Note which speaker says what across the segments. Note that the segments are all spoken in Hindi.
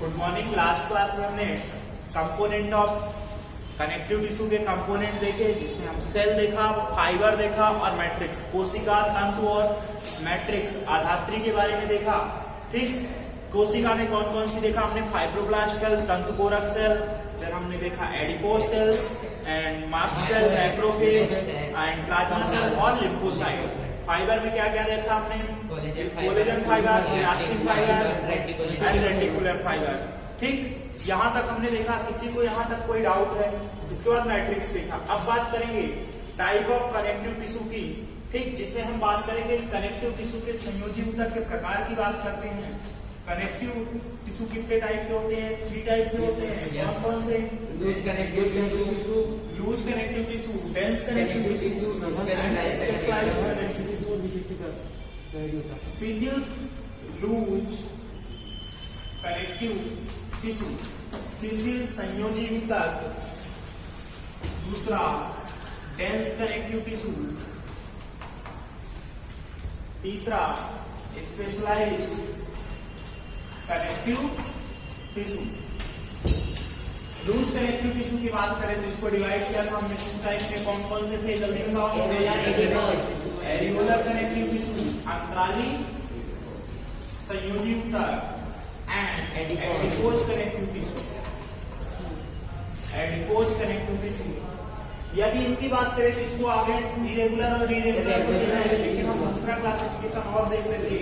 Speaker 1: Good morning. लास्ट क्लास में हमने कंपोनेंट ऑफ कनेक्टिव टिश्यू के कंपोनेंट देखे, जिसमें हम सेल देखा, फाइबर देखा और मैट्रिक्स, कोशिका, तंतु और मैट्रिक्स आधात्री के बारे में देखा। ठीक, कोशिका में कौन कौन सी देखा हमने? फाइब्रोब्लास्ट सेल, तंतुकोरक सेल, फिर हमने देखा adipose cells and mast cell, macrophage and plasma cell और लिम्फोसाइट्स। फाइबर में क्या क्या देखा हमने? Collagen fibre, elastic fibre and reticular fibre. ठीक, यहाँ तक हमने देखा। किसी को यहाँ तक कोई डाउट है? इसके बाद मैट्रिक्स देखा। अब बात करेंगे टाइप ऑफ कनेक्टिव टिश्यू की। ठीक, जिसमें हम बात करेंगे कनेक्टिव टिश्यू के संयोजी ऊतक के प्रकार की बात करते हैं। कनेक्टिव टिश्यू कितने टाइप के होते हैं? 3 टाइप के होते हैं। कौन कौन से?
Speaker 2: Loose connective tissue,
Speaker 1: loose connective tissue, dense connective tissue, specialised connective tissue. Single loose connective tissue, single संयोजी ऊतक। दूसरा डेंस कनेक्टिव टिश्यू। तीसरा specialised connective tissue. Loose connective tissue की बात करें तो इसको डिवाइड किया था हमने 2 टाइप में। कौन कौन से थे? जल्दी बताओ। एरियोलर कनेक्टिव टिश्यू, अंतराली संयोजी ऊतक and adipose connective tissue. Adipose connective tissue. यदि इनकी बात करें तो इसको आगे इरेगुलर और इरेगुलर, लेकिन हम दूसरा क्लासिफिकेशन और देख रहे थे।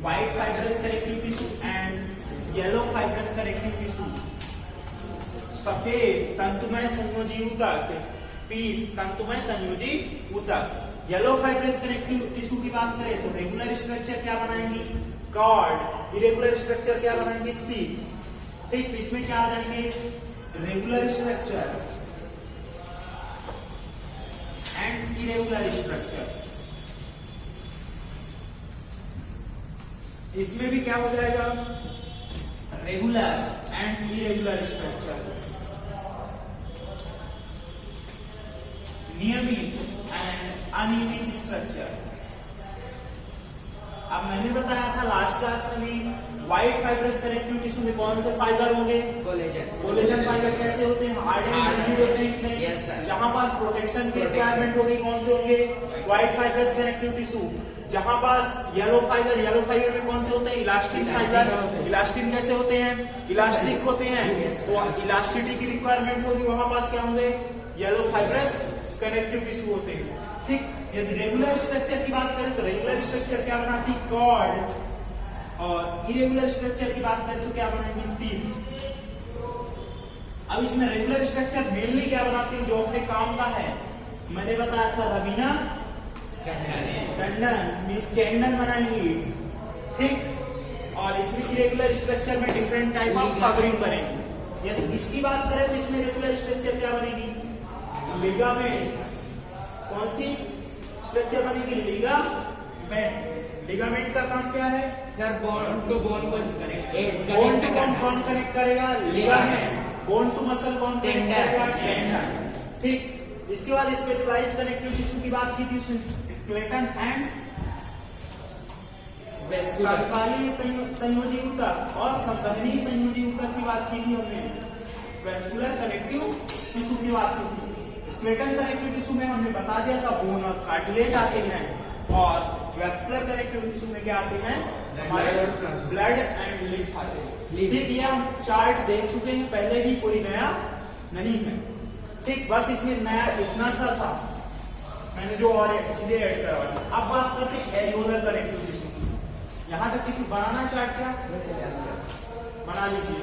Speaker 1: White fibrous connective tissue and yellow fibrous connective tissue. सफेद तंतुमय संयोजी ऊतक, पीत तंतुमय संयोजी ऊतक। येलो फाइब्रस कनेक्टिव टिश्यू की बात करें तो रेगुलर स्ट्रक्चर क्या बनाएंगी? कॉर्ड। इरेगुलर स्ट्रक्चर क्या बनाएंगे? सीट। ठीक, इसमें क्या आ जाएंगे? Regular structure and irregular structure. इसमें भी क्या हो जाएगा? Regular and irregular structure. नियमित एंड अनियमित स्ट्रक्चर। अब मैंने बताया था लास्ट क्लास में भी, व्हाइट फाइब्रस कनेक्टिव टिश्यू में कौन से फाइबर होंगे? Collagen fibre. कैसे होते हैं? हार्ड एंड रिजिड होते हैं। जहां पास प्रोटेक्शन की रिक्वायरमेंट होगी कौन से होंगे? White fibrous connective tissue. जहां पास येलो फाइबर में कौन से होते हैं? Elastic fibre. इलास्टिक कैसे होते हैं? इलास्टिक होते हैं। तो इलास्टिसिटी की रिक्वायरमेंट होगी, वहां पास क्या होंगे? येलो फाइब्रस कनेक्टिव टिश्यू होते हैं। ठीक, यदि रेगुलर स्ट्रक्चर की बात करें तो रेगुलर स्ट्रक्चर क्या बनाती? कॉर्ड। और इरेगुलर स्ट्रक्चर की बात करें तो क्या बनाएंगे? सीट। अब इसमें रेगुलर स्ट्रक्चर मेनली क्या बनाती है जो अपने काम का है? मैंने बताया था रवीना कैंडन बनाएंगी। ठीक, और इसमें इरेगुलर स्ट्रक्चर में डिफरेंट टाइप ऑफ कवरिंग बनेगी। यदि इसकी बात करें तो इसमें रेगुलर स्ट्रक्चर क्या बनेगी? लिगामेंट। कौन सी स्ट्रक्चर बनेगी? लिगामेंट। लिगामेंट का काम क्या है?
Speaker 2: Sir bone to bone connect.
Speaker 1: Bone to bone कौन कनेक्ट करेगा? लिगामेंट। बोन टू मसल कौन कनेक्ट करेगा? टेंडन। ठीक, इसके बाद स्पेशलाइज्ड कनेक्टिव टिश्यू की बात की थी, स्केलेटन एंड तत्कालीन संयोजी ऊतक और संवहनी संयोजी ऊतक की बात की थी हमने। वेस्कुलर कनेक्टिव टिश्यू की बात की थी। स्केलेटन कनेक्टिव टिश्यू में हमने बता दिया था बोन और कार्टिलेज आते हैं, और वेस्कुलर कनेक्टिव टिश्यू में क्या आते हैं? हमारे ब्लड एंड लिम्फ आते हैं। ठीक, ये हम चार्ट देख चुके हैं पहले भी, कोई नया नहीं है। ठीक, बस इसमें नया इतना सा था, मैंने जो और चीजें ऐड करवा। अब बात करते हैं एरियोलर कनेक्टिव टिश्यू की। यहाँ तक किसी बनाना चार्ट क्या? बना लीजिए।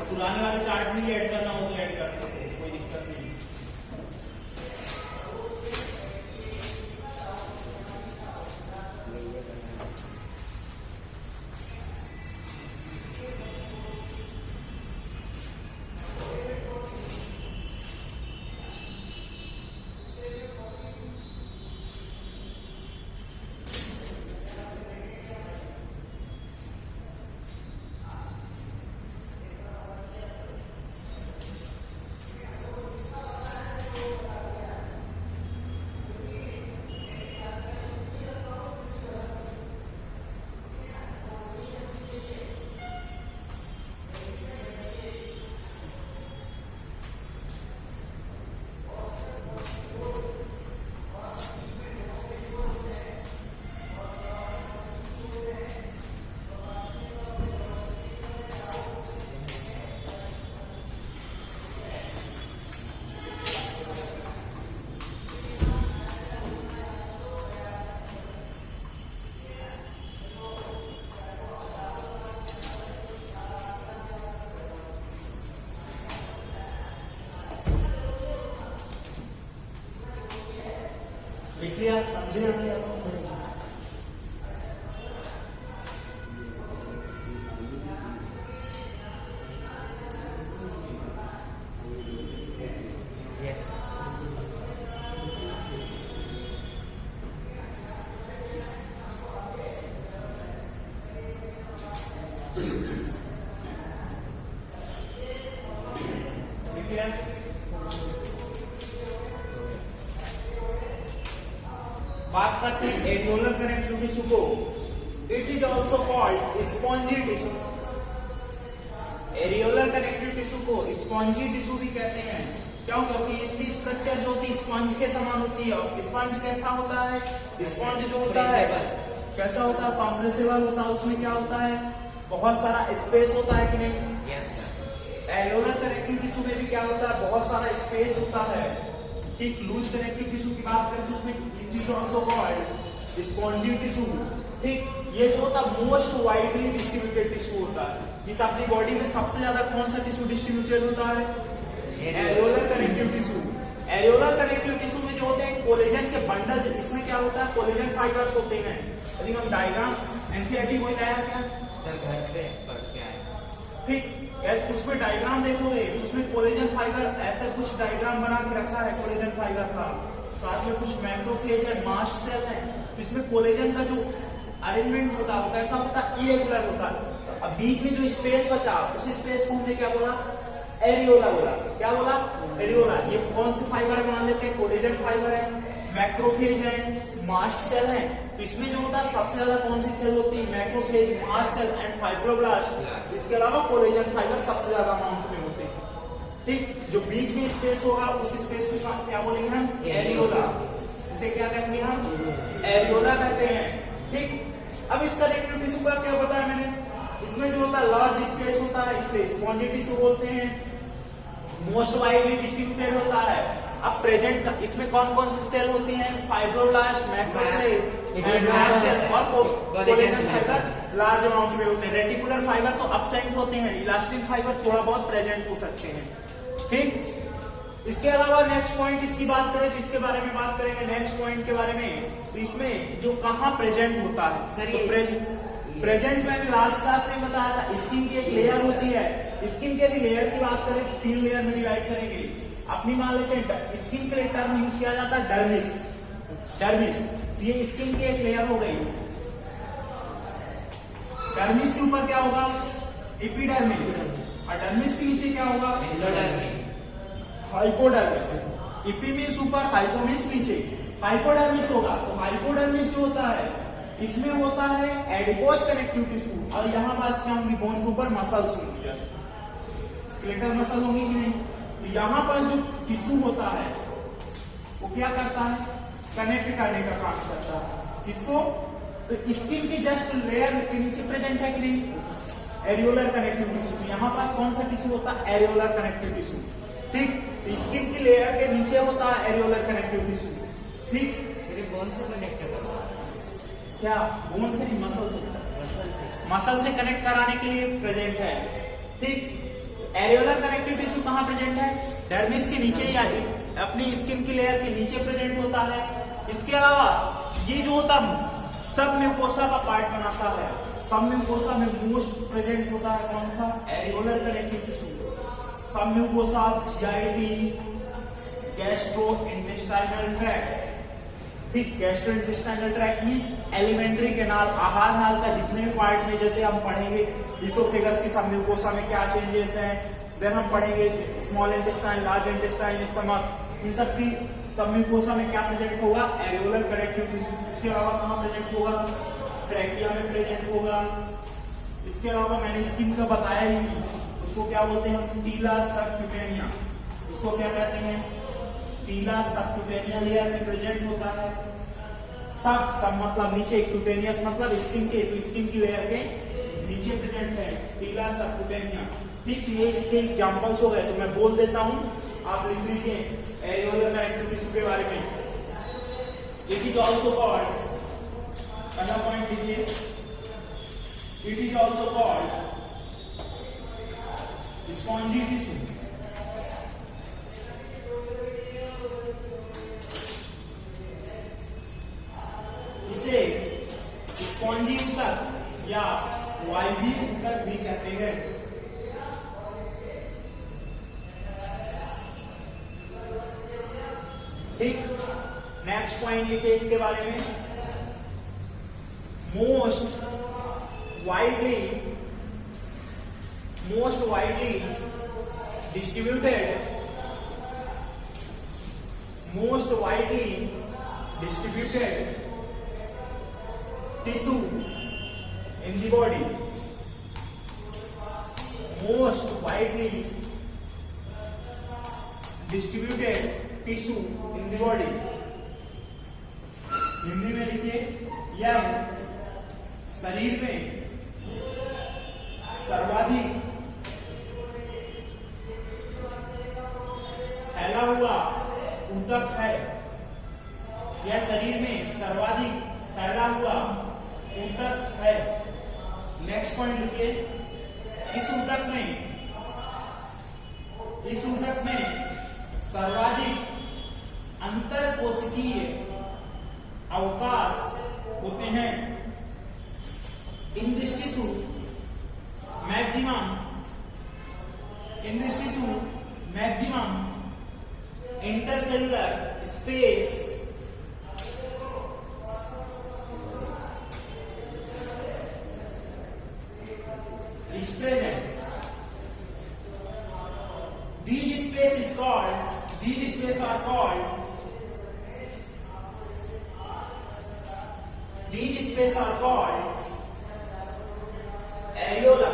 Speaker 1: पुराने वाले चार्ट में ऐड करना हो तो ऐड कर सकते हैं, कोई दिक्कत नहीं। ठीक है, बात करते हैं एरियोलर कनेक्टिव टिश्यू को। It is also called spongy tissue. Areolar connective tissue को स्पॉन्जी टिश्यू भी कहते हैं। क्यों? क्योंकि इसकी स्ट्रक्चर जो होती है स्पंज के समान होती है। और स्पंज कैसा होता है? स्पंज जो होता है कैसा होता है? कंप्रेसिबल होता है। उसमें क्या होता है? बहुत सारा स्पेस होता है कि नहीं?
Speaker 2: Yes sir.
Speaker 1: Areolar connective tissue में भी क्या होता है? बहुत सारा स्पेस होता है। ठीक, लूज कनेक्टिव टिश्यू की बात करें तो उसमें it is also called spongy tissue. ठीक, ये जो होता है मोस्ट वाइडली डिस्ट्रीब्यूटेड टिश्यू होता है। इस अपनी बॉडी में सबसे ज्यादा कौन सा टिश्यू डिस्ट्रीब्यूटेड होता है? Areolar connective tissue. Areolar connective tissue में जो होते हैं कोलेजन के बंडल, इसमें क्या होता है? कोलेजन फाइबर्स होते हैं। यदि हम डायग्राम एनसीईआरटी कोई लाया क्या
Speaker 2: सर? घर पे पढ़ के आए।
Speaker 1: ठीक, उसमें डायग्राम देखोगे उसमें कोलेजन फाइबर ऐसा कुछ डायग्राम बना के रखा है कोलेजन फाइबर का। साथ में कुछ मैक्रोफेज है, मास्ट सेल है। तो इसमें कोलेजन का जो अरेंजमेंट होता है वो कैसा होता है? इरेगुलर होता है। अब बीच में जो स्पेस बचा उस स्पेस को हमने क्या बोला? एरियोला बोला। क्या बोला? एरियोला। ये कौन से फाइबर मान लेते हैं? कोलेजन फाइबर है, मैक्रोफेज है, मास्ट सेल है। तो इसमें जो होता है सबसे ज्यादा कौन सी सेल होती है? Macrophage, mast cell and fibroblast. इसके अलावा कोलेजन फाइबर सबसे ज्यादा अमाउंट में होते हैं। ठीक, जो बीच में स्पेस होगा उस स्पेस को क्या बोलेंगे हम? एरियोला। इसे क्या कहेंगे हम? एरियोला कहते हैं। ठीक, अब इस कनेक्टिव टिश्यू का क्या बताया मैंने? इसमें जो होता है लार्ज स्पेस होता है, इसलिए स्पॉन्जी टिश्यू बोलते हैं। मोस्ट वाइडली डिस्ट्रीब्यूटेड होता है। अब प्रेजेंट का इसमें कौन कौन सी सेल होती हैं? फाइब्रोब्लास्ट, मैक्रोफेज और कोलेजन फाइबर लार्ज अमाउंट में होते हैं। रेटिकुलर फाइबर तो अब्सेंट होते हैं, इलास्टिक फाइबर थोड़ा बहुत प्रेजेंट हो सकते हैं। ठीक, इसके अलावा नेक्स्ट पॉइंट इसकी बात करें तो इसके बारे में बात करेंगे नेक्स्ट पॉइंट के बारे में। तो इसमें जो कहाँ प्रेजेंट होता है?
Speaker 2: सर,
Speaker 1: तो प्रेजेंट मैंने लास्ट क्लास में बताया था, स्किन की एक लेयर होती है। स्किन के यदि लेयर की बात करें तो 3 लेयर में डिवाइड करेंगे। अपनी मान लेते हैं स्किन के लिए टर्म यूज किया जाता है डर्मिस। डर्मिस ये स्किन की एक लेयर हो गई। डर्मिस के ऊपर क्या होगा? एपिडर्मिस। और डर्मिस के नीचे क्या होगा?
Speaker 2: एंडोडर्मिस।
Speaker 1: हाइपोडर्मिस। इपी मींस ऊपर, हाइपो मींस नीचे। हाइपोडर्मिस होगा। तो हाइपोडर्मिस जो होता है इसमें होता है एडिपोज कनेक्टिव टिश्यू। और यहाँ पास क्या होंगी? बोन के ऊपर मसल्स होंगी, स्केलेटल मसल होंगी कि नहीं? तो यहाँ पर जो टिश्यू होता है वो क्या करता है? कनेक्ट करने का काम करता है। किसको? तो स्किन की जस्ट लेयर के नीचे प्रेजेंट है कि नहीं? Areolar connective tissue. यहाँ पास कौन सा टिश्यू होता है? Areolar connective tissue. ठीक, तो स्किन की लेयर के नीचे होता है एरियोलर कनेक्टिव टिश्यू। ठीक,
Speaker 2: फिर बोन से कनेक्ट करना
Speaker 1: क्या? बोन से नहीं, मसल से।
Speaker 2: मसल से।
Speaker 1: मसल से कनेक्ट कराने के लिए प्रेजेंट है। ठीक, एरियोलर कनेक्टिव टिश्यू कहाँ प्रेजेंट है? डर्मिस के नीचे या अपनी स्किन की लेयर के नीचे प्रेजेंट होता है। इसके अलावा ये जो होता सब म्यूकोसा का पार्ट बनाता है। सब म्यूकोसा में मोस्ट प्रेजेंट होता है कौन सा? Areolar connective tissue. Submucosa, GIT, gastrointestinal tract. ठीक, gastrointestinal tract means alimentary canal, आहार नाल का जितने भी पार्ट में, जैसे हम पढ़ेंगे इसोफेगस की सब म्यूकोसा में क्या चेंजेस हैं, देन हम पढ़ेंगे small intestine, large intestine, stomach, इन सब की सब म्यूकोसा में क्या प्रेजेंट होगा? Areolar connective tissue. इसके अलावा कहाँ प्रेजेंट होगा? ट्रैकिया में प्रेजेंट होगा। इसके अलावा मैंने स्किन का बताया ही नहीं, उसको क्या बोलते हैं? पीला सबक्यूटेनिया। उसको क्या कहते हैं? पीला सबक्यूटेनिया लेयर में प्रेजेंट होता है। सब मतलब नीचे, क्यूटेनियस मतलब स्किन के, तो स्किन की लेयर के नीचे प्रेजेंट है पीला सबक्यूटेनिया। ठीक, ये इसके एग्जांपल्स हो गए, तो मैं बोल देता हूं, आप लिख लीजिए एरियोलर कनेक्टिव टिश्यू के बारे में। इट इज ऑल्सो कॉल्ड, पहला पॉइंट लीजिए, it is also called spongy tissue. इसे स्पॉन्जी ऊतक या वायवीय ऊतक भी कहते हैं। ठीक, नेक्स्ट पॉइंट लिखे इसके बारे में। Most widely most widely distributed tissue in the body. Most widely distributed tissue in the body. Hindi में लिखिए, यह शरीर में सर्वाधिक फैला हुआ ऊतक है। यह शरीर में सर्वाधिक फैला हुआ ऊतक है। नेक्स्ट पॉइंट लिखिए, इस ऊतक में सर्वाधिक अंतरकोशिकीय अवकाश होते हैं। In this tissue, maximum intercellular space is present. These spaces are called areola.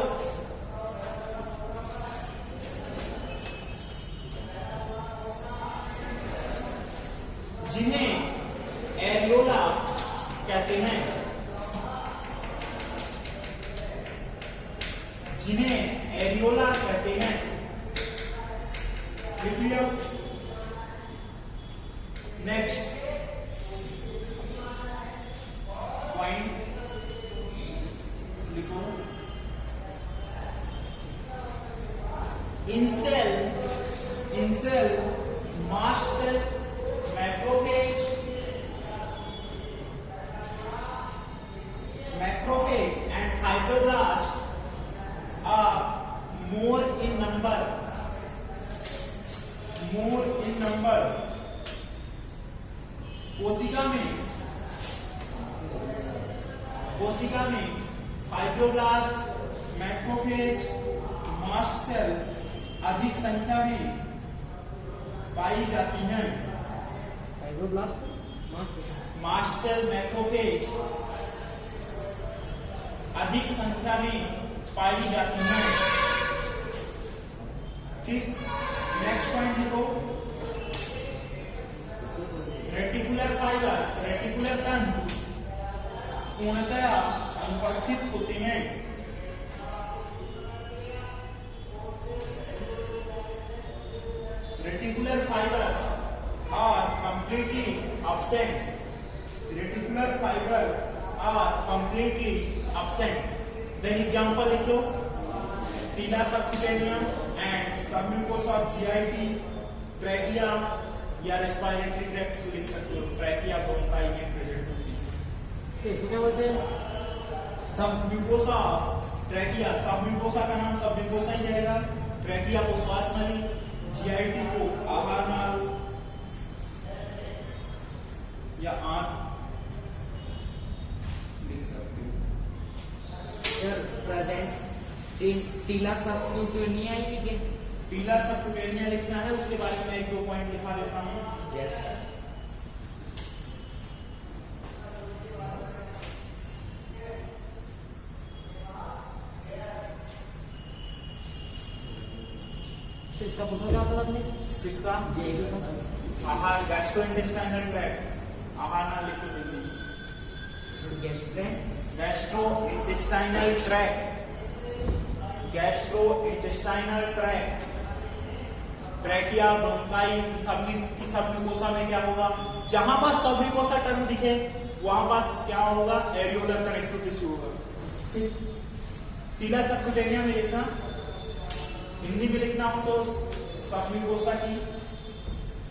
Speaker 1: जिन्हें एरियोला कहते हैं। लिख लिया। नेक्स्ट पॉइंट लिखो, इन cell mast cell, macrophage and fibroblasts are more in number. कोशिका में फाइब्रोब्लास्ट, मैक्रोफेज, मास्ट सेल अधिक संख्या में पाई जाती हैं। मास्ट सेल, मैक्रोफेज अधिक संख्या में पाई जाती हैं। ठीक, नेक्स्ट पॉइंट लिखो, रेटिकुलर फाइबर्स, रेटिकुलर तंतु पूर्णतया अनुपस्थित होते हैं। Reticular fibres are completely absent. Reticular fibre are completely absent. Then example लिख लो, tela subcutaneum and submucosa of GIT, trachea या रेस्पिरेटरी ट्रैक्ट से लिख सकते हो, ट्रैकिया ब्रोंकाई में प्रेजेंट होती है।
Speaker 2: क्या बोलते हैं?
Speaker 1: सबम्यूकोसा, ट्रैकिया, सबम्यूकोसा का नाम सबम्यूकोसा ही रहेगा, ट्रैकिया को श्वास नली, GIT को आहार नाल या आंत लिख सकते हो।
Speaker 2: प्रेजेंट टीला सबक्यूटेनिया ही लिखे।
Speaker 1: टीला सबक्यूटेनिया लिखना है, उसके बारे में 1-2 पॉइंट लिखा देता हूँ।
Speaker 2: यस सर, इसका पूछना क्या था आपने?
Speaker 1: किसका? आहार, गैस्ट्रोइंटेस्टाइनल ट्रैक्ट, आहार ना लिखो दीजिए। Gastrointestinal tract, trachea, bronchi, submucosa में क्या होगा? जहां पास सबम्यूकोसा टर्म दिखे वहां पास क्या होगा? एरियोलर कनेक्टिव टिश्यू होगा। टीला सबक्यूटेनिया में लिखना, हिंदी में लिखना हो तो सबम्यूकोसा की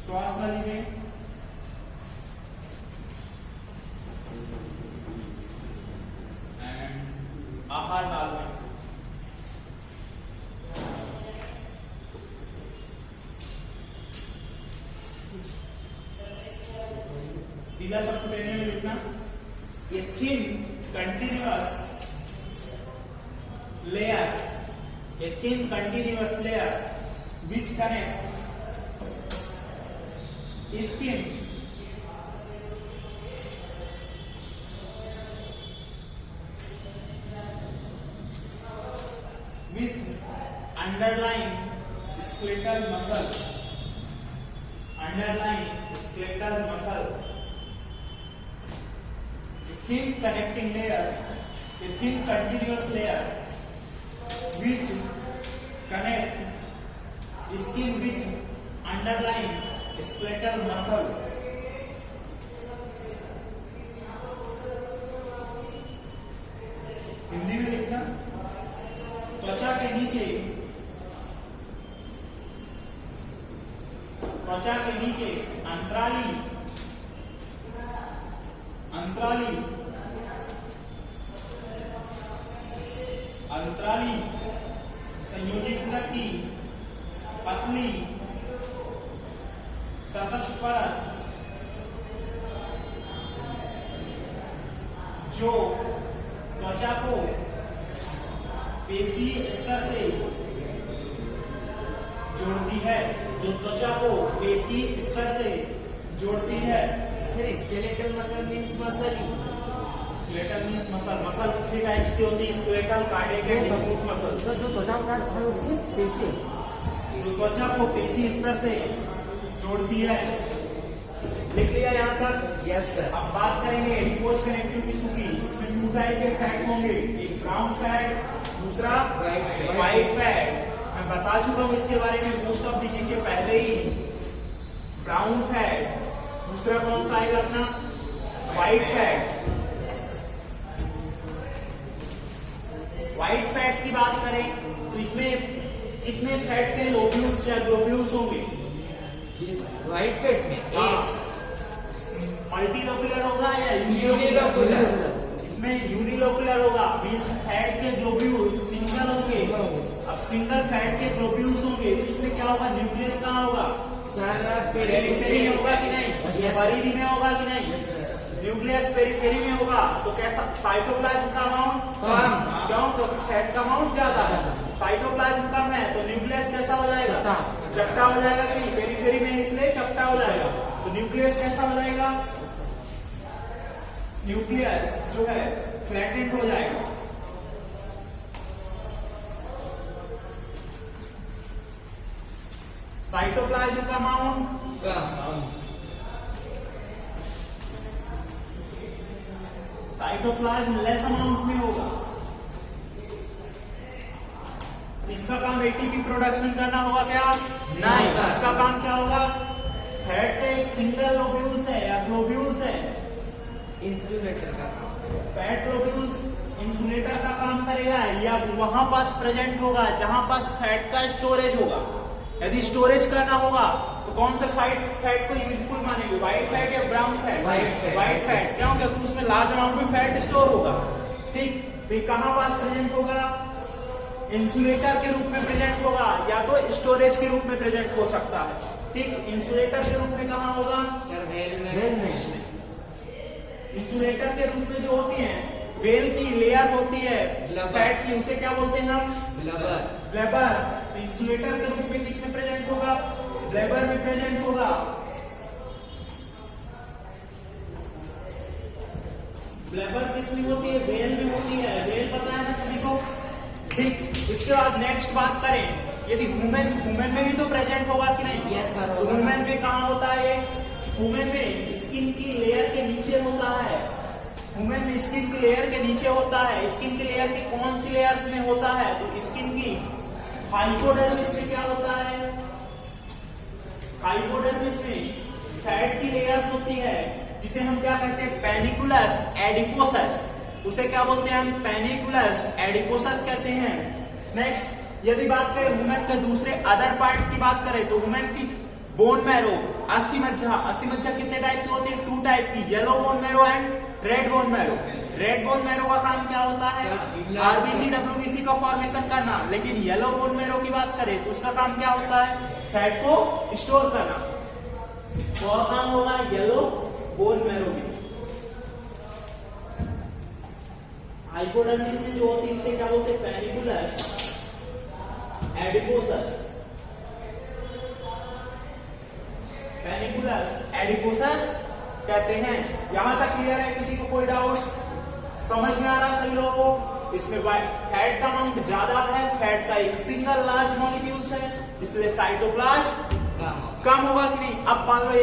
Speaker 1: श्वास नली में, आहार नाल में। टीला सबक्यूटेनिया में लिखना, a thin continuous layer a thin continuous layer which connect skin with underlying skeletal muscle. Underlying skeletal muscle. A thin connecting layer, a thin continuous layer which connect skin with underlying skeletal muscle. Hindi में लिखना, त्वचा के नीचे अंतराली संयोजित ऊतक की पतली सतह परत जो त्वचा को पेशी स्तर से जोड़ती है,
Speaker 2: sir skeletal muscle means muscle ही।
Speaker 1: स्केलेटल मींस मसल 3 टाइप्स की होती है, skeletal, cardiac and smooth muscle.
Speaker 2: जो त्वचा का पेशी,
Speaker 1: जो त्वचा को पेशी स्तर से जोड़ती है। लिख लिया यहाँ तक?
Speaker 2: Yes sir.
Speaker 1: अब बात करेंगे एडिपोज कनेक्टिव टिश्यू की। इसमें 2 टाइप के फैट होंगे, एक ब्राउन फैट, दूसरा व्हाइट फैट। मैं बता चुका हूँ इसके बारे में मोस्ट ऑफ दी चीजें पहले ही। ब्राउन फैट, दूसरा कौन सा आएगा अपना? White fat. व्हाइट फैट की बात करें तो इसमें कितने फैट के लोब्यूल्स या ग्लोब्यूल्स होंगे?
Speaker 2: व्हाइट फैट में
Speaker 1: मल्टीलोकुलर होगा या
Speaker 2: यूनिलोकुलर?
Speaker 1: इसमें यूनिलोकुलर होगा, मींस फैट के ग्लोब्यूल्स सिंगल होंगे। अब सिंगल फैट के ग्लोब्यूल्स होंगे तो इसमें क्या होगा? न्यूक्लियस कहाँ होगा?
Speaker 2: सर
Speaker 1: पेरिफेरी में होगा कि नहीं? परिधि में होगा कि नहीं? न्यूक्लियस पेरिफेरी में होगा तो कैसा? साइटोप्लाज्म का अमाउंट
Speaker 2: कम।
Speaker 1: क्यों? तो फैट का अमाउंट ज्यादा है, साइटोप्लाज्म कम है, तो न्यूक्लियस कैसा हो जाएगा? चपटा हो जाएगा कि नहीं? पेरिफेरी में इसलिए चपटा हो जाएगा। तो न्यूक्लियस कैसा हो जाएगा? न्यूक्लियस जो है फ्लैटेंड हो जाएगा। साइटोप्लाज्म का अमाउंट साइटोप्लाज्म लेस अमाउंट में होगा। इसका काम एटीपी प्रोडक्शन करना होगा क्या? नहीं। इसका काम क्या होगा? फैट का एक सिंगल लोब्यूल्स है या ग्लोब्यूल्स है,
Speaker 2: इंसुलेटर का काम।
Speaker 1: फैट ग्लोब्यूल्स इंसुलेटर का काम करेगा या वहां पास प्रेजेंट होगा जहां पास फैट का स्टोरेज होगा। यदि स्टोरेज करना होगा तो कौन से फैट को यूजफुल मानेंगे? व्हाइट फैट या ब्राउन फैट? White fat. क्यों? क्योंकि उसमें लार्ज अमाउंट में फैट स्टोर होगा। ठीक, तो कहां पास प्रेजेंट होगा? इंसुलेटर के रूप में प्रेजेंट होगा या तो स्टोरेज के रूप में प्रेजेंट हो सकता है। ठीक, इंसुलेटर के रूप में कहां होगा?
Speaker 2: सर वेल में।
Speaker 1: इंसुलेटर के रूप में जो होती है, वेल की लेयर होती है फैट की, उसे क्या बोलते हैं हम? ब्लेबर। इंसुलेटर के रूप में किसमें प्रेजेंट होगा? ब्लेबर में प्रेजेंट होगा। ब्लेबर किसमें होती है? वेल में होती है। वेल पता है ना सभी को? ठीक, इसके बाद नेक्स्ट बात करें, यदि ह्यूमन में भी तो प्रेजेंट होगा कि नहीं?
Speaker 2: Yes sir.
Speaker 1: तो ह्यूमन में कहाँ होता है? ह्यूमन में स्किन की लेयर के नीचे होता है। ह्यूमन में स्किन की लेयर के नीचे होता है। स्किन की लेयर की कौन सी लेयर्स में होता है? तो स्किन की हाइपोडर्मिस में क्या होता है? हाइपोडर्मिस में फैट की लेयर्स होती है जिसे हम क्या कहते हैं? पेनिकुलस एडिपोसस। उसे क्या बोलते हैं हम? पेनिकुलस एडिपोसस कहते हैं। नेक्स्ट, यदि बात करें ह्यूमन के दूसरे अदर पार्ट की बात करें तो ह्यूमन की बोन मैरो, अस्थि मज्जा कितने टाइप की होती है? 2 टाइप की, yellow bone marrow and red bone marrow. Red bone marrow का काम क्या होता है? आरबीसी डब्ल्यूबीसी का फॉर्मेशन करना। लेकिन येलो बोन मैरो की बात करें तो उसका काम क्या होता है? फैट को स्टोर करना। तो और काम होगा येलो बोन मैरो में। हाइपोडर्मिस में जो होती है उसे क्या बोलते हैं? पेनिकुलस एडिपोसस, पेनिकुलस एडिपोसस कहते हैं। यहां तक क्लियर है? किसी को कोई डाउट? समझ में आ रहा सभी लोगों को? इसमें फैट का अमाउंट ज्यादा है, फैट का एक सिंगल लार्ज मॉलिक्यूल्स है, इसलिए साइटोप्लाज्म कम होगा कि नहीं। अब मान लो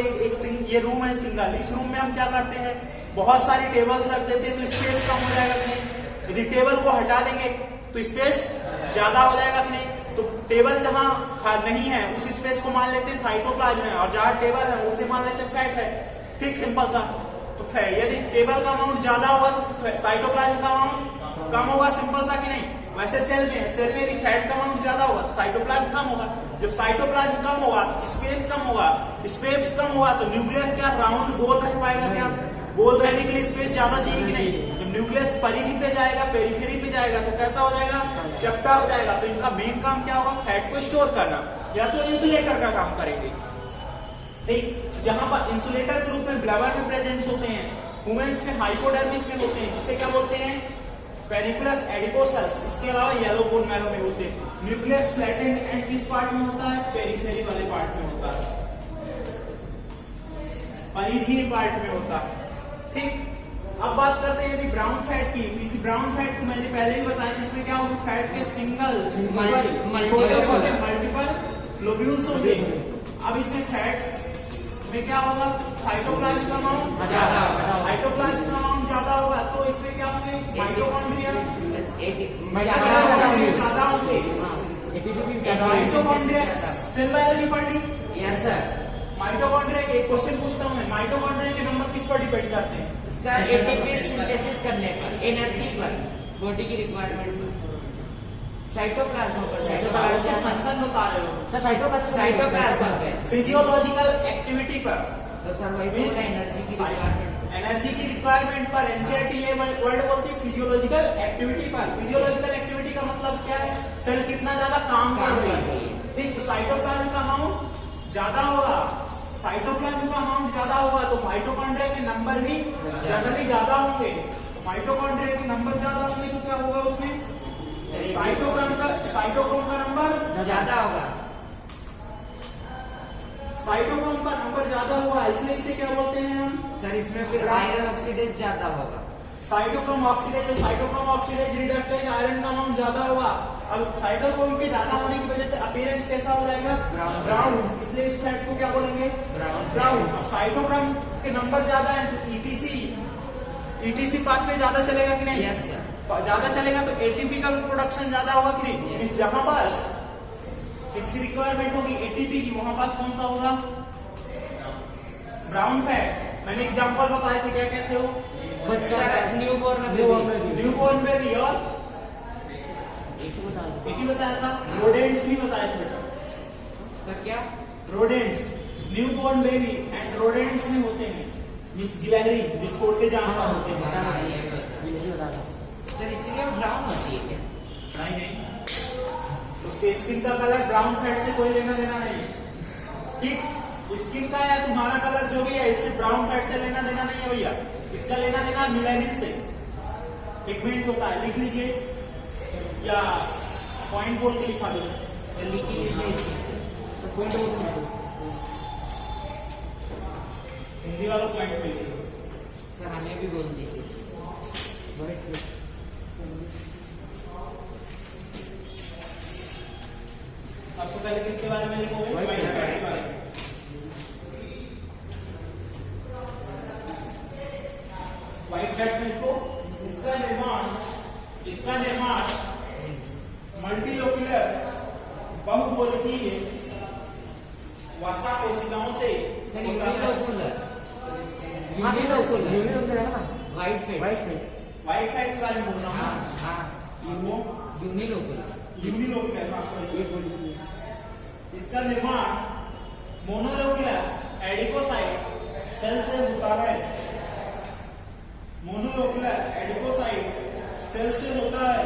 Speaker 1: ये रूम है सिंगल, इस रूम में हम क्या करते हैं, बहुत सारी टेबल्स रख देते हैं तो स्पेस कम हो जाएगा कि नहीं। यदि टेबल को हटा देंगे तो स्पेस ज्यादा हो जाएगा कि नहीं। तो टेबल जहां नहीं है उस स्पेस को मान लेते हैं साइटोप्लाज्म है, और जहां टेबल है उसे मान लेते हैं फैट है। ठीक, सिंपल सा। तो यदि टेबल का अमाउंट ज्यादा होगा तो साइटोप्लाज्म का अमाउंट कम होगा, सिंपल सा कि नहीं। वैसे सेल में यदि फैट का अमाउंट ज्यादा होगा तो साइटोप्लाज्म कम होगा। जब साइटोप्लाज्म कम होगा तो स्पेस कम होगा, स्पेस कम होगा तो न्यूक्लियस क्या राउंड गोल रह पाएगा क्या? गोल रहने के लिए स्पेस ज्यादा चाहिए कि नहीं। जब न्यूक्लियस परिधि पे जाएगा, पेरिफेरी पे जाएगा तो कैसा हो जाएगा? चपटा हो जाएगा। तो इनका मेन काम क्या होगा? फैट को स्टोर करना, या तो इंसुलेटर का काम करेंगे। ठीक, जहां पर इंसुलेटर के रूप में ब्लैबर में प्रेजेंट होते हैं, वुमेन्स में हाइपोडर्मिस में होते हैं, जिसे क्या बोलते हैं? पेनिकुलस एडिपोसस। इसके अलावा येलो बोन मैरो में होते हैं। न्यूक्लियस फ्लैटेंड एंड किस पार्ट में होता है? पेरिफेरी वाले पार्ट में होता है, परिधि पार्ट में होता है। ठीक, अब बात करते हैं यदि ब्राउन फैट की। इसी ब्राउन फैट को मैंने पहले ही बताया, जिसमें क्या होगा? फैट के छोटे छोटे मल्टीपल लोब्यूल्स होंगे। अब इसमें फैट में क्या होगा? साइटोप्लाज्म का अमाउंट ज्यादा होगा, साइटोप्लाज्म का अमाउंट ज्यादा होगा तो इसमें क्या होंगे? माइटोकॉन्ड्रिया ज्यादा होंगे। माइटोकॉन्ड्रिया सेल बायोलॉजी पढ़ी?
Speaker 2: Yes sir.
Speaker 1: माइटोकॉन्ड्रिया एक क्वेश्चन पूछता हूं मैं, माइटोकॉन्ड्रिया के नंबर किस पर डिपेंड करते हैं?
Speaker 2: सर एटीपी सिंथेसिस करने पर, एनर्जी पर, बॉडी की रिक्वायरमेंट पर, साइटोप्लाज्म पर।
Speaker 1: साइटोप्लाज्म फंक्शन बता रहे हो
Speaker 2: सर, साइटोप्लाज्म पे,
Speaker 1: फिजियोलॉजिकल एक्टिविटी पर,
Speaker 2: तो सर वही एनर्जी की रिक्वायरमेंट,
Speaker 1: एनर्जी की रिक्वायरमेंट पर। एनसीईआरटी ये वर्ड बोलती है फिजियोलॉजिकल एक्टिविटी पर। फिजियोलॉजिकल एक्टिविटी का मतलब क्या है? सेल कितना ज्यादा काम कर रही है। ठीक, तो साइटोप्लाज्म का अमाउंट ज्यादा होगा, साइटोप्लाज्म का अमाउंट ज्यादा होगा तो माइटोकॉन्ड्रिया के नंबर भी जनरली ज्यादा होंगे। माइटोकॉन्ड्रिया के नंबर ज्यादा होंगे तो क्या होगा? उसमें साइटोक्रोम का नंबर
Speaker 2: ज्यादा होगा।
Speaker 1: साइटोक्रोम का नंबर ज्यादा हुआ, इसलिए इसे क्या बोलते हैं हम?
Speaker 2: सर इसमें फिर आयरन ऑक्सीडेज ज्यादा होगा।
Speaker 1: Cytochrome oxidase, cytochrome oxidase reductase iron का अमाउंट ज्यादा होगा। अब साइटोक्रोम के ज्यादा होने की वजह से अपीयरेंस कैसा हो जाएगा? ब्राउन। इसलिए इस फैट को क्या बोलेंगे? ब्राउन। अब साइटोक्रोम के नंबर ज्यादा है तो ईटीसी पाथवे ज्यादा चलेगा कि नहीं?
Speaker 2: Yes sir.
Speaker 1: ज्यादा चलेगा तो एटीपी का भी प्रोडक्शन ज्यादा होगा कि नहीं? इस जहां पास इसकी रिक्वायरमेंट होगी एटीपी की, वहां पास कौन सा होगा? Brown fat. मैंने एग्जांपल बताए थे, क्या कहते हो? न्यूबॉर्न बेबी और एक ही बताया था, रोडेंट्स भी बताए थे बेटा।
Speaker 2: सर क्या?
Speaker 1: Rodents, newborn baby and rodents में होते हैं मिस गिलहरी, जो छोटे जानवर होते हैं।
Speaker 2: सर इसीलिए ब्राउन होती है क्या?
Speaker 1: नहीं, उसके स्किन का कलर ब्राउन फैट से कोई लेना देना नहीं। ठीक, स्किन का या तुम्हारा कलर जो भी है इससे ब्राउन फैट से लेना देना नहीं है भैया। इसका लेना देना मिलेनिन से। पिगमेंट होता है, लिख लीजिए या पॉइंट बोल के लिखा दो।
Speaker 2: लिख लीजिए
Speaker 1: हिंदी वाला पॉइंट पे
Speaker 2: सर, हमें भी बोल दीजिए।
Speaker 1: सबसे पहले किसके बारे में लिखोगे? व्हाइट फैट के बारे में। व्हाइट फैट में लिखो, इसका निर्माण मल्टीलोक्युलर बहुगोलकीय वसा कोशिकाओं से
Speaker 2: व्हाइट फैट
Speaker 1: के बारे में बोल रहा हूँ। यूनिलोक्युलर इसका निर्माण मोनोलोक्युलर एडिपोसाइट सेल से होता है। मोनोलोक्युलर एडिपोसाइट सेल से होता है।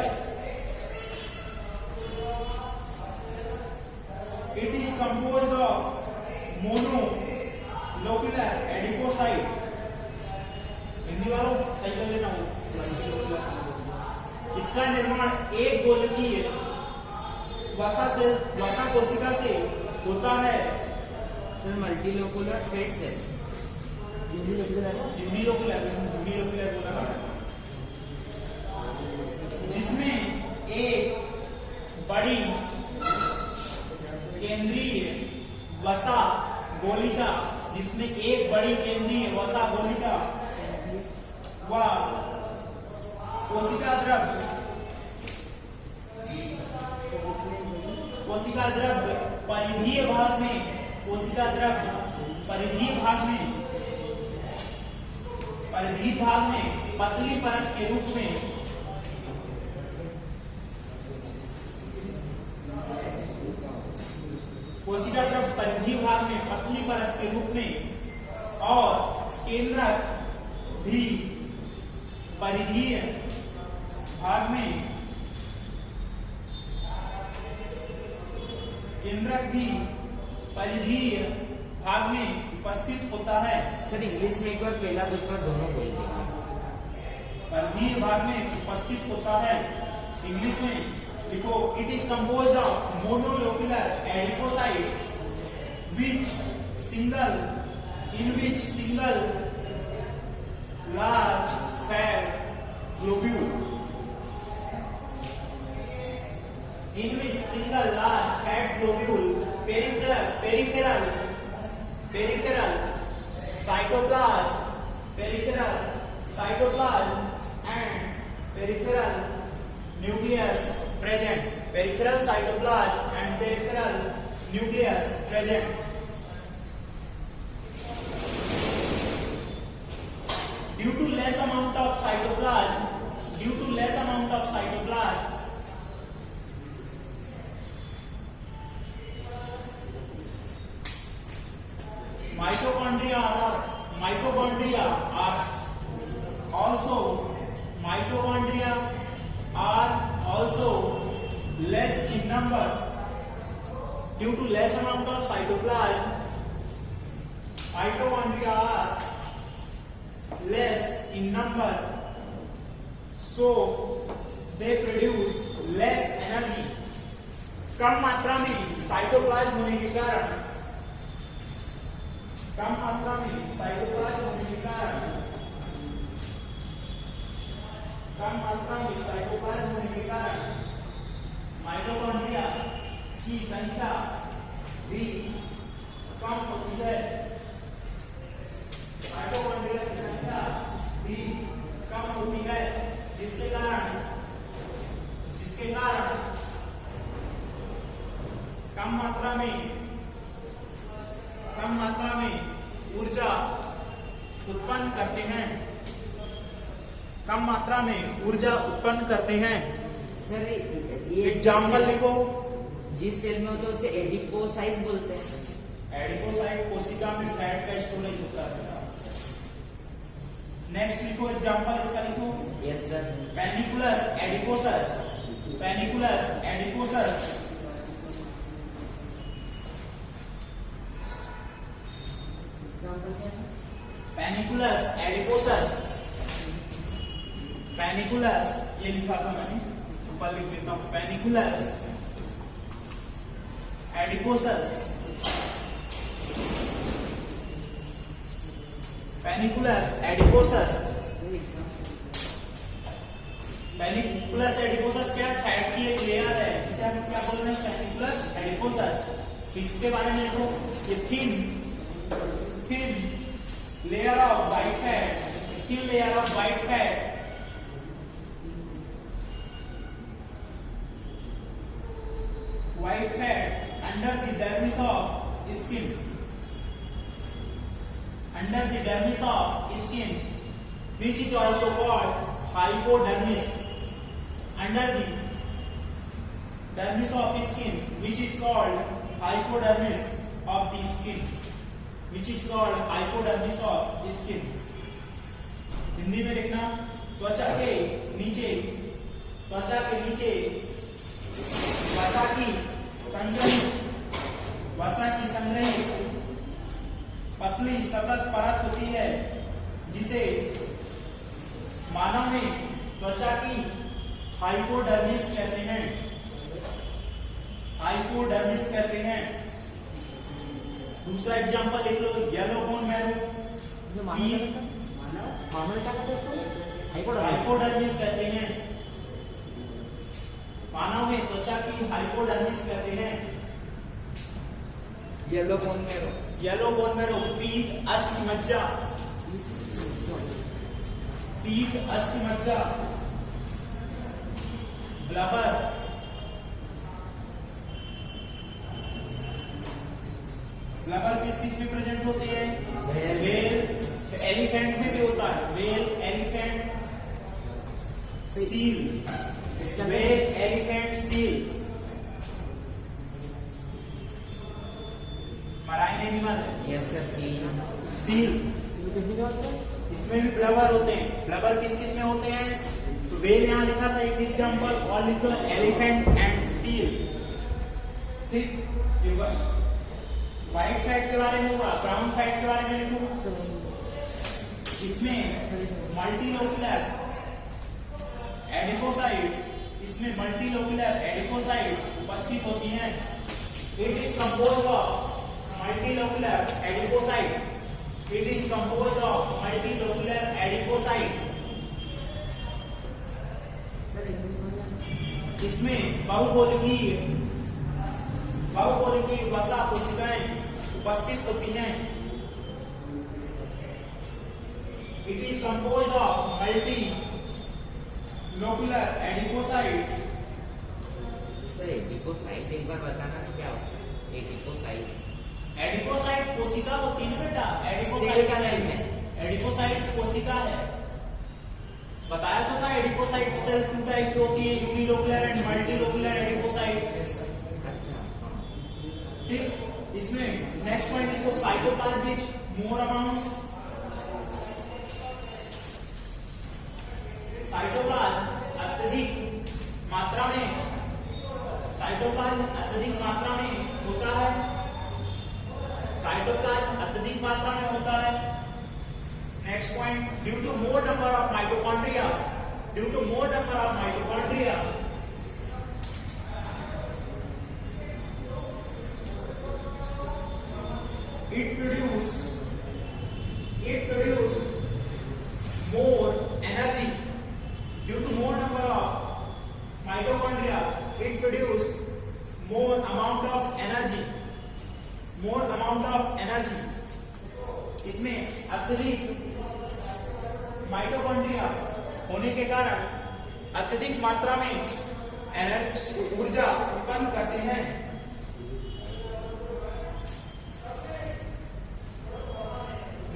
Speaker 1: It is composed of monolocular adipocyte. Hindi वालों सही कर लेना हो। इसका निर्माण एक गोलकीय वसा कोशिका से होता है
Speaker 2: सर मल्टीलोकुलर फेट सेल
Speaker 1: यूनिलोकुलर बोला ना, जिसमें एक बड़ी केंद्रीय वसा गोलिका व कोशिका द्रव्य परिधीय भाग में पतली परत के रूप में कोशिका द्रव्य परिधीय भाग में पतली परत के रूप में और केंद्रक भी परिधीय भाग में उपस्थित होता है।
Speaker 2: सर इंग्लिश में एक बार पहला दूसरा दोनों बोलिए।
Speaker 1: परिधीय भाग में उपस्थित होता है। इंग्लिश में देखो, it is composed of monolocular adipocyte which single large fat globule peripheral cytoplasm and peripheral nucleus present. Peripheral cytoplasm and peripheral nucleus present. Due to less amount of cytoplasm, mitochondria are also less in number. Due to less amount of cytoplasm, mitochondria are less in number, so they produce less energy. कम मात्रा में साइटोप्लाज्म होने के कारण माइटोकॉन्ड्रिया की संख्या भी कम होती है। जिसके कारण कम मात्रा में ऊर्जा उत्पन्न करते हैं।
Speaker 2: सर ये
Speaker 1: एग्जाम्पल लिखो।
Speaker 2: जिस सेल में होता है उसे एडिपोसाइट बोलते हैं।
Speaker 1: एडिपोसाइट कोशिका में फैट का स्टोरेज होता है। नेक्स्ट लिखो एग्जाम्पल इसका लिखो।
Speaker 2: Yes sir.
Speaker 1: पैनिकुलस एडिपोसस पैनिकुलस ये लिखा था मैंने, ऊपर लिख देता हूं। पैनिकुलस एडिपोसस क्या फैट की एक लेयर है, जिसे हम क्या बोल रहे हैं, पैनिकुलस एडिपोसस। इसके बारे में लिखो, ये thin layer of white fat under the dermis of skin, which is also called hypodermis. Under the dermis of skin, which is called hypodermis of the skin. Hindi में लिखना, त्वचा के नीचे वसा की संग्रहित पतली सतत परत होती है, जिसे मानव में त्वचा की हाइपोडर्मिस कहते हैं। हाइपोडर्मिस कहते हैं। दूसरा एग्जांपल लिख लो, येलो बोन मैरो, हाइपोडर्मिस कहते हैं। मानव में त्वचा की हाइपोडर्मिस कहते हैं।
Speaker 2: Yellow bone marrow,
Speaker 1: yellow bone marrow, पीत अस्थि मज्जा, पीत अस्थि मज्जा, ब्लबर, ब्लबर किस किस में प्रेजेंट होते हैं? वेल, एलिफेंट में भी होता है, well, elephant, seal, well, elephant, seal, marine animal है।
Speaker 2: यस सर,
Speaker 1: सील, इसमें भी ब्लबर होते हैं। ब्लबर किस किस में होते हैं? तो वेल यहाँ लिखा था एक एग्जांपल, और लिख लो एलिफेंट एंड सील। ठीक, व्हाइट फैट के बारे में होगा, ब्राउन फैट के बारे में लिखूं। इसमें मल्टीलोकुलर एडिपोसाइट, इसमें मल्टीलोकुलर एडिपोसाइट उपस्थित होती हैं। It is composed of multilocular adipocyte, it is composed of multilocular adipocyte. इसमें बहुकोशिकीय वसा कोशिकाएं उपस्थित होती हैं। It is composed of multi locular adipocyte.
Speaker 2: Sir adipocyte एक बार बताना क्या होता है? एडिपोसाइट,
Speaker 1: एडिपोसाइट कोशिका होती है बेटा,
Speaker 2: सेल का नाम है।
Speaker 1: एडिपोसाइट कोशिका है। बताया तो था एडिपोसाइट सेल टू टाइप की होती है, यूनिलोकुलर एंड मल्टीलोकुलर एडिपोसाइट।
Speaker 2: अच्छा,
Speaker 1: ठीक, इसमें नेक्स्ट पॉइंट लिखो, cytoplasm is more amount, cytoplasm अत्यधिक मात्रा में, साइटोप्लाज्म अत्यधिक मात्रा में होता है, साइटोप्लाज्म अत्यधिक मात्रा में होता है। Next point, due to more number of mitochondria, due to more number of mitochondria, it produce more energy. Due to more number of mitochondria, it produce more amount of energy, more amount of energy. इसमें अत्यधिक माइटोकॉन्ड्रिया होने के कारण अत्यधिक मात्रा में ऊर्जा उत्पन्न करते हैं।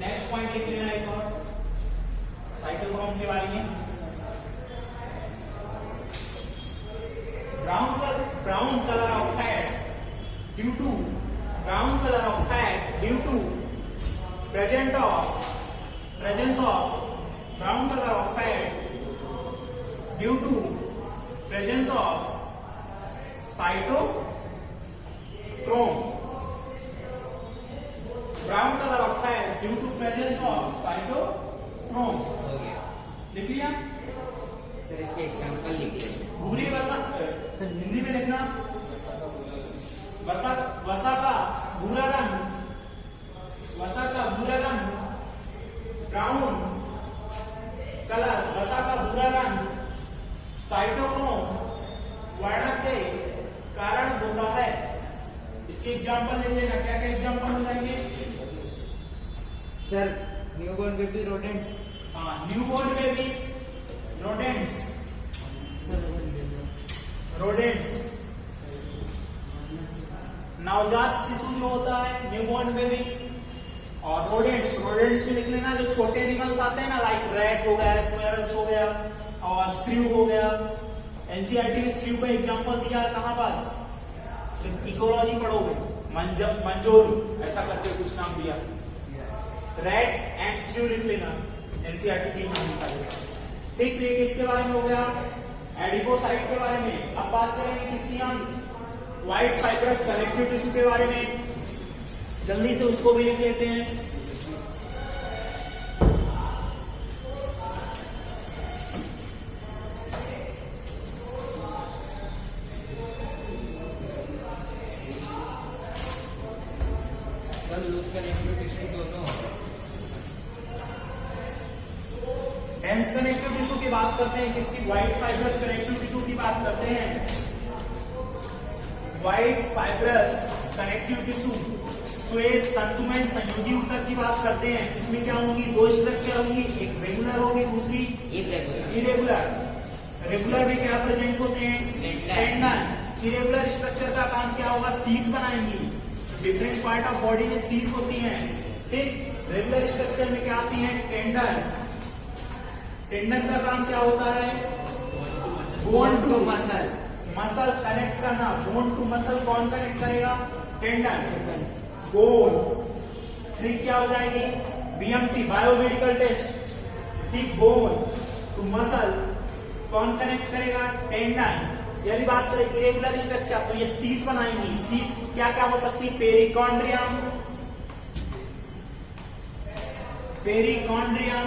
Speaker 1: नेक्स्ट पॉइंट लिख लेना एक और, साइटोक्रोम के बारे में। Brown colour of fat due to presence of brown color of fat due to presence of cytochrome, brown color of fat due to presence of cytochrome।
Speaker 2: हो गया
Speaker 1: लिख लिया
Speaker 2: सर, इसके एग्जांपल लिख लेते हैं।
Speaker 1: भूरी वसा, सर हिंदी में लिखना, वसा का भूरा रंग, वसा का भूरा रंग, ब्राउन कलर, वसा का भूरा रंग साइटोक्रोम वर्णक के कारण होता है। इसके एग्जांपल ले लेना, क्या क्या एग्जांपल हो जाएंगे
Speaker 2: सर? न्यूबॉर्न बेबी रोडेंट्स,
Speaker 1: हाँ न्यूबॉर्न बेबी रोडेंट्स, रोडेंट्स नवजात शिशु जो होता है न्यूबॉर्न बेबी, और रोडेंट्स में लिख लेना जो छोटे एनिमल्स आते हैं ना, लाइक रैट हो गया, स्क्वेरल्स हो गया और श्रीव हो गया। एनसीईआरटी में श्रीव का एग्जांपल दिया है कहां पास, इकोलॉजी पढ़ोगे, मंजोर ऐसा करके कुछ नाम दिया। रैट एंड श्रीव लिख लेना, एनसीईआरटी की नाम निकालेगा। ठीक, तो ये किसके बारे में हो गया, एडिपोसाइट के बारे में। अब बात करेंगे किसकी, हम व्हाइट फाइब्रस कनेक्टिव टिश्यू के बारे में। जल्दी से उसको भी लिख लेते हैं। डेंस कनेक्टिव टिश्यू की बात करते हैं, किसकी? व्हाइट फाइब्रस कनेक्टिव टिश्यू की बात करते हैं। व्हाइट फाइब्रस कनेक्टिव टिश्यू श्वेत तंतुमय संयोजी ऊतक की बात करते हैं। इसमें क्या होंगी? दो स्ट्रक्चर होंगी, एक रेगुलर होगी, दूसरी इरेगुलर। रेगुलर में क्या प्रेजेंट होते हैं? टेंडन। इरेगुलर स्ट्रक्चर का काम क्या होगा? सीट बनाएंगी। डिफरेंट पार्ट ऑफ बॉडी में सीट होती हैं, ठीक। रेगुलर स्ट्रक्चर में क्या आती है? टेंडन। टेंडन का काम क्या होता है? Bone to
Speaker 2: muscle.
Speaker 1: Muscle connect करना। बोन टू मसल कौन कनेक्ट करेगा? टेंडन। बोन। ठीक, क्या हो जाएगी? बीएमटी, बायोमेडिकल टेस्ट, ठीक। बोन टू मसल कौन कनेक्ट करेगा? टेंडन। यदि बात करें इरेगुलर स्ट्रक्चर, तो ये सीट बनाएंगी। सीट क्या क्या हो सकती है? Perichondrium, perichondrium.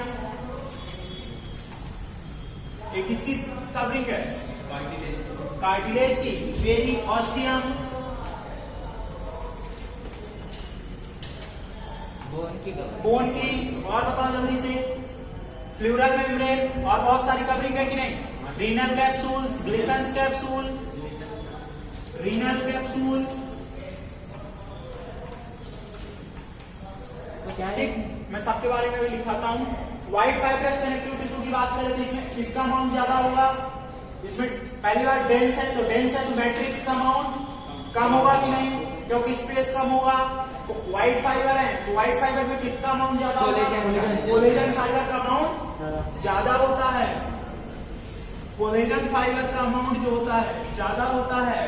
Speaker 1: ये किसकी कवरिंग है? कार्टिलेज की। पेरिऑस्टियम, बोन की। और बताओ जल्दी से। प्लूरल मेम्ब्रेन, और बहुत सारी कवरिंग है कि नहीं? Renal capsules, Glisson's capsule, renal capsule, ठीक। मैं सबके बारे में भी लिखाता हूँ। व्हाइट फाइब्रस कनेक्टिव टिश्यू की बात करें तो इसमें किसका अमाउंट ज्यादा होगा? इसमें पहली बार डेंस है, तो डेंस है तो मैट्रिक्स का अमाउंट कम होगा कि नहीं? क्योंकि स्पेस कम होगा। व्हाइट फाइबर है, तो व्हाइट फाइबर में किसका अमाउंट ज्यादा होगा? कोलेजन फाइबर का अमाउंट ज्यादा होता है। कोलेजन फाइबर का अमाउंट जो होता है ज्यादा होता है,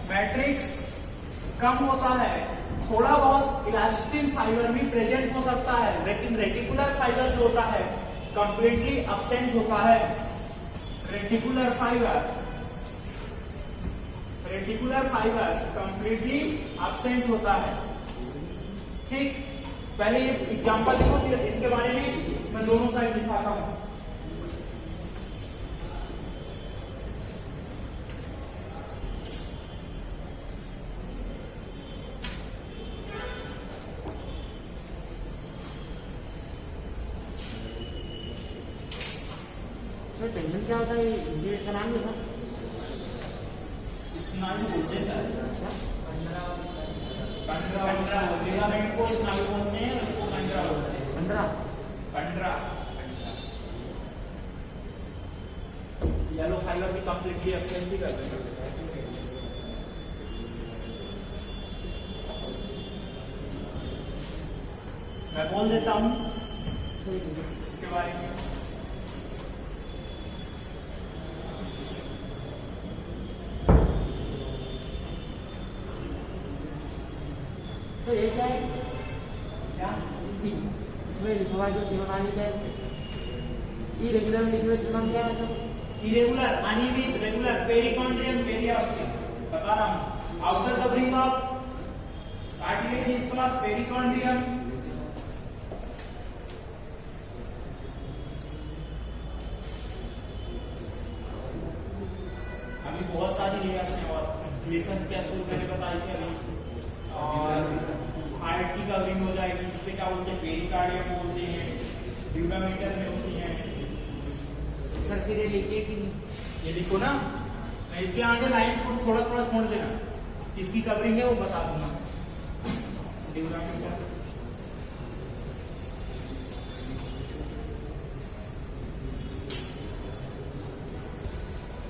Speaker 1: मैट्रिक्स कम होता है। थोड़ा बहुत इलास्टिन फाइबर भी प्रेजेंट हो सकता है, लेकिन रेटिकुलर फाइबर जो होता है कंप्लीटली एब्सेंट होता है। Reticular fibre, reticular fibre completely absent होता है, ठीक। पहले ये एग्जांपल देखो, फिर इसके बारे में मैं दोनों साइड दिखाता हूं।
Speaker 2: सर टेंशन क्या होता है? ये इसका नाम क्या था?
Speaker 1: स्नायु बोलते हैं सर, कंडरा। लिगामेंट को स्नायु बोलते हैं, उसको कंडरा बोलते हैं। कंडरा। येलो फाइबर भी कंप्लीटली एब्सेंट भी कर देंगे। मैं बोल देता हूं इसके बारे में।
Speaker 2: सर ये क्या है?
Speaker 1: क्या?
Speaker 2: इसमें लिखा हुआ जो दिमाग क्या है? इरेगुलर लिखे हुए नाम क्या है?
Speaker 1: इरेगुलर, अनियमित, रेगुलर, पेरिकॉन्ड्रियम, पेरिऑस्टियम। बता रहा हूं। Outer covering of cartilage is called perichondrium. अभी बहुत सारी लेयर्स हैं, और ग्लिसन्स कैप्सूल मैंने बताई थी अभी, और हार्ट की कवरिंग हो जाएगी, जिसे क्या बोलते हैं? पेरिकार्डियम बोलते हैं। ड्यूरामीटर में होती है।
Speaker 2: सर फिर ये लिखिए कि नहीं?
Speaker 1: ये लिखो ना, मैं इसके आगे लाइन थोड़ा थोड़ा छोड़ देना, किसकी कवरिंग है वो बता दूंगा। ड्यूरामीटर,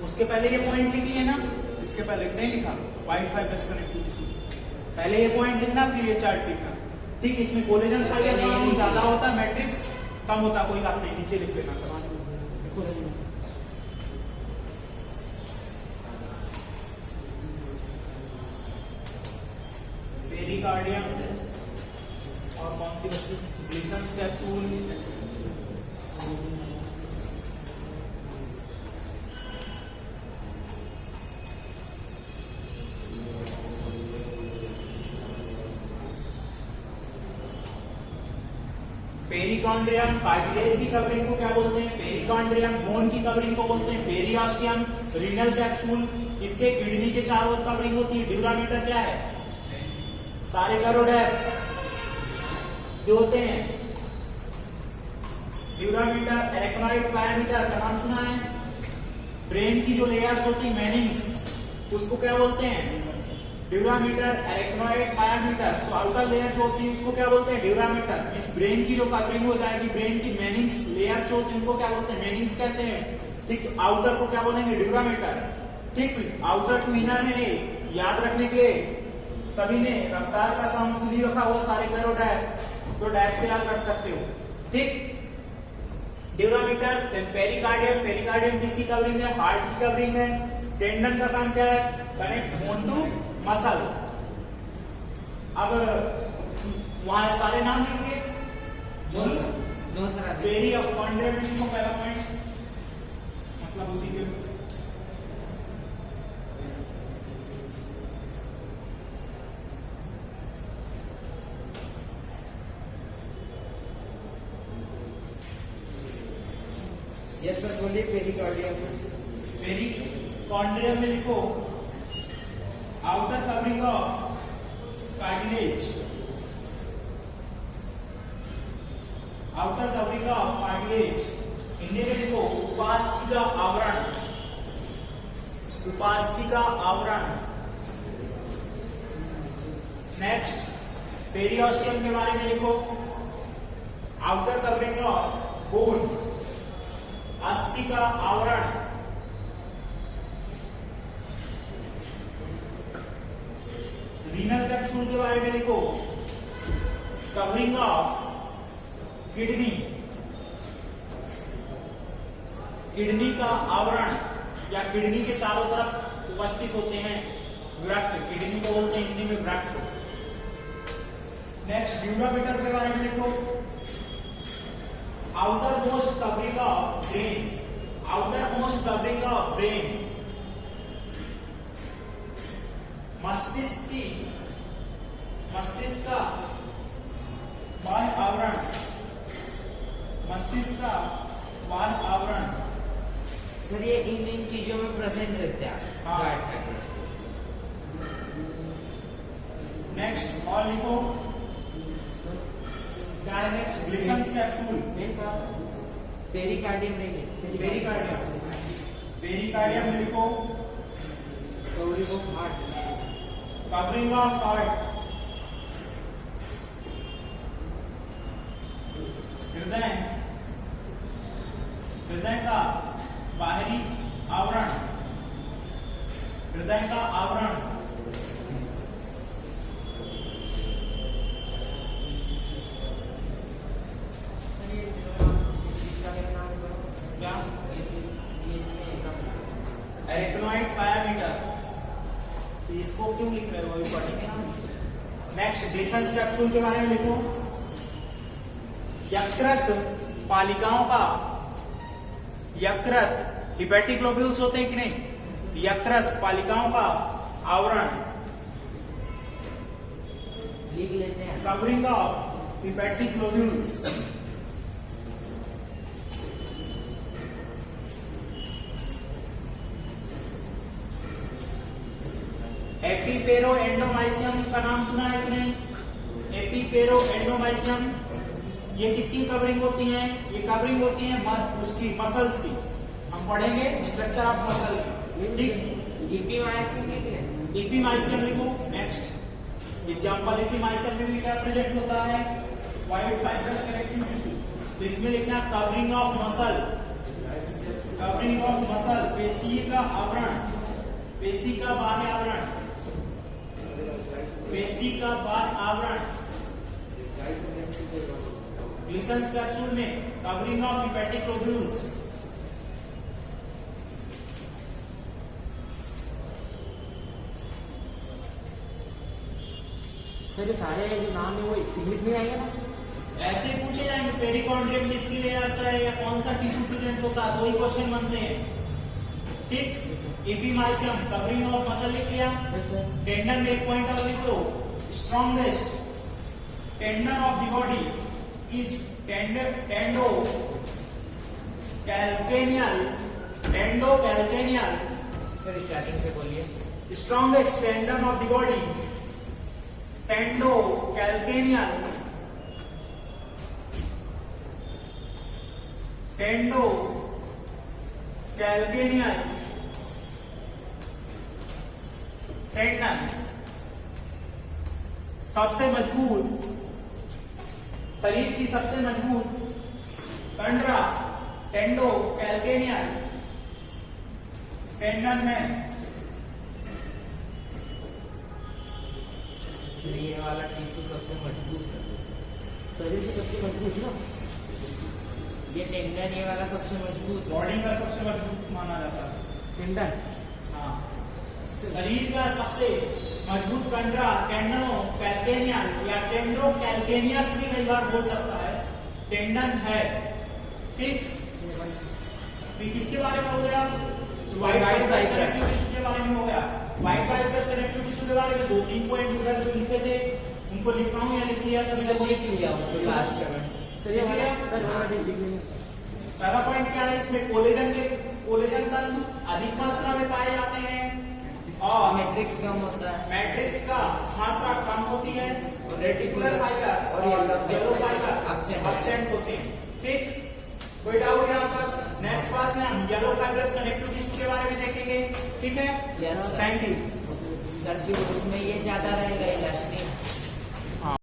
Speaker 1: उसके पहले ये पॉइंट लिख लिए ना, इसके पहले नहीं लिखा। व्हाइट फाइबर्स कनेक्टिव टिश्यू, पहले ये पॉइंट लिखना, फिर ये चार्ट लिखना, ठीक। इसमें कोलेजन फाइबर का अमाउंट ज्यादा होता है, मैट्रिक्स कम होता, कोई बात नहीं, नीचे लिख लेना। पेरिकार्डियम और कौन सी बची? Glisson's capsule, perichondrium. कार्टिलेज की कवरिंग को क्या बोलते हैं? पेरिकॉन्ड्रियम। बोन की कवरिंग को बोलते हैं पेरिऑस्टियम। रीनल कैप्सूल, इसके किडनी के चारों ओर कवरिंग होती है। ड्यूरामीटर क्या है? सारे करोडेर जो होते हैं, ड्यूरामीटर, एरेक्नोइड पायामीटर का नाम सुना है? ब्रेन की जो लेयर्स होती है मेनिंग्स, उसको क्या बोलते हैं? Dura mater, arachnoid pia mater. तो आउटर लेयर जो होती है उसको क्या बोलते हैं? ड्यूरामीटर। इस ब्रेन की जो कवरिंग हो जाएगी, ब्रेन की मेनिंग्स लेयर जो होती है उनको क्या बोलते हैं? मेनिंग्स कहते हैं। ठीक, आउटर को क्या बोलेंगे? ड्यूरामीटर। ठीक, आउटर टू इनर में याद रखने के लिए सभी ने रफ्तार का सम सुनी रखा हुआ, सारे करो डैप, तो डैप से याद रख सकते हो। ठीक, ड्यूरामीटर। पेरिकार्डियम, पेरिकार्डियम किसकी कवरिंग है? हार्ट की कवरिंग है। टेंडन का काम क्या है? Connect bone to muscle. अब वहां सारे नाम लिखिए।
Speaker 2: नो सर,
Speaker 1: पेरी ऑफ कॉन्ड्रेमिटी को पहला पॉइंट, मतलब उसी के
Speaker 2: यस सर बोलिए। पेरिकार्डियम,
Speaker 1: पेरिकॉन्ड्रियम में लिखो outer covering of cartilage, outer covering of cartilage. Hindi में लिखो उपास्थि आवरण, उपास्थि आवरण। नेक्स्ट, पेरियोस्टियम के बारे में लिखो आउटर कवरिंग ऑफ बोन, अस्थि का आवरण। रीनल कैप्सूल के बारे में लिखो कवरिंग ऑफ किडनी, किडनी का आवरण, या किडनी के चारों तरफ उपस्थित होते हैं वृक्क, किडनी को बोलते हैं हिंदी में वृक्क। नेक्स्ट, ड्यूरामीटर के बारे में लिखो outer most covering of brain, outer most covering of brain. मस्तिष्क का बाह्य आवरण, मस्तिष्क का बाह्य आवरण।
Speaker 2: सर ये इन चीजों में प्रेजेंट रहते हैं।
Speaker 1: हाँ। नेक्स्ट और लिखो क्या है? नेक्स्ट, ग्लिसन्स कैप्सूल,
Speaker 2: पेरिकार्डियम रहेंगे।
Speaker 1: पेरिकार्डियम, पेरिकार्डियम में लिखो
Speaker 2: covering of heart,
Speaker 1: covering of heart. हृदय, हृदय का बाहरी आवरण, हृदय का आवरण। क्या? Arachnoid pia mater. इसको क्यों लिख रहे हो? अभी पढ़ेंगे ना। नेक्स्ट, ग्लिसन्स कैप्सूल के बारे में लिखो यकृत पालिकाओं का, यकृत हिपैटिक ग्लोब्यूल्स होते हैं कि नहीं? यकृत पालिकाओं का आवरण,
Speaker 2: लिख लेते हैं।
Speaker 1: Covering of hepatic globules. एपीपेरो एंडोमाइसियम का नाम सुना है कि नहीं? एपीपेरो एंडोमाइसियम, ये किसकी कवरिंग होती है? ये कवरिंग होती है उसकी मसल्स की। हम पढ़ेंगे स्ट्रक्चर ऑफ मसल। ठीक,
Speaker 2: इपीमाइसियम लिख लें।
Speaker 1: इपीमाइसियम लिखो। नेक्स्ट, एग्जांपल इपीमाइसियम में भी क्या प्रेजेंट होता है? Wide fibrous connective tissue. तो इसमें लिखना covering of muscle, covering of muscle, पेशी का आवरण, पेशी का बाह्य आवरण, पेशी का बाह्य आवरण। ग्लिसन्स कैप्सूल में covering of hepatic globules.
Speaker 2: Sir ये सारे जो नाम है वो इंग्लिश में आएंगे ना?
Speaker 1: ऐसे पूछे जाएंगे पेरिकॉन्ड्रियम किसकी लेयर्स है या कौन सा टिश्यू प्रेजेंट होता है, तो वही क्वेश्चन बनते हैं। ठीक, एपीमाइसियम कवरिंग ऑफ मसल लिख लिया। टेंडन में एक पॉइंट और लिख दो, strongest tendon of the body is tendo calcaneal, tendo calcaneal.
Speaker 2: Sir starting से बोलिए।
Speaker 1: Strongest tendon of the body tendo calcaneal. Tendo calcaneal tendon सबसे मजबूत, शरीर की सबसे मजबूत कंडरा टेंडो कैल्केनियल टेंडन है।
Speaker 2: ये वाला टिश्यू सबसे मजबूत है,
Speaker 3: शरीर से सबसे मजबूत ना,
Speaker 2: ये टेंडन ये वाला सबसे मजबूत है।
Speaker 1: बॉडी का सबसे मजबूत माना जाता है।
Speaker 3: टेंडन।
Speaker 1: हाँ, शरीर का सबसे मजबूत कंडरा टेंडनो कैल्केनियल या टेंड्रो कैल्केनियस भी कई बार बोल सकता है, टेंडन है। ठीक, अभी किसके बारे में हो गया? वाइट फाइब्रस कनेक्टिव टिश्यू के बारे में हो गया। वाइट फाइब्रस कनेक्टिव टिश्यू के बारे में 2-3 पॉइंट उधर जो लिखे थे उनको लिख रहा हूँ या लिख लिया सभी लोगों ने?
Speaker 2: लिख लिया उनको लास्ट में।
Speaker 3: सर ये वाला सर वाला लिख नहीं।
Speaker 1: पहला पॉइंट क्या है इसमें? कोलेजन तंतु अधिक मात्रा में पाए जाते हैं और
Speaker 2: मैट्रिक्स कम होता है,
Speaker 1: मैट्रिक्स का मात्रा कम होती है,
Speaker 2: और
Speaker 1: रेटिकुलर फाइबर
Speaker 2: और
Speaker 1: येलो फाइबर
Speaker 2: absent
Speaker 1: एब्सेंट होते हैं। ठीक, कोई डाउट यहाँ पर? नेक्स्ट क्लास में हम येलो फाइब्रस कनेक्टिव टिश्यू के बारे में देखेंगे। ठीक है,
Speaker 2: Yes, sir.
Speaker 1: Thank you.
Speaker 2: Sir की ग्रुप में ये ज्यादा रहेगा इलास्टिक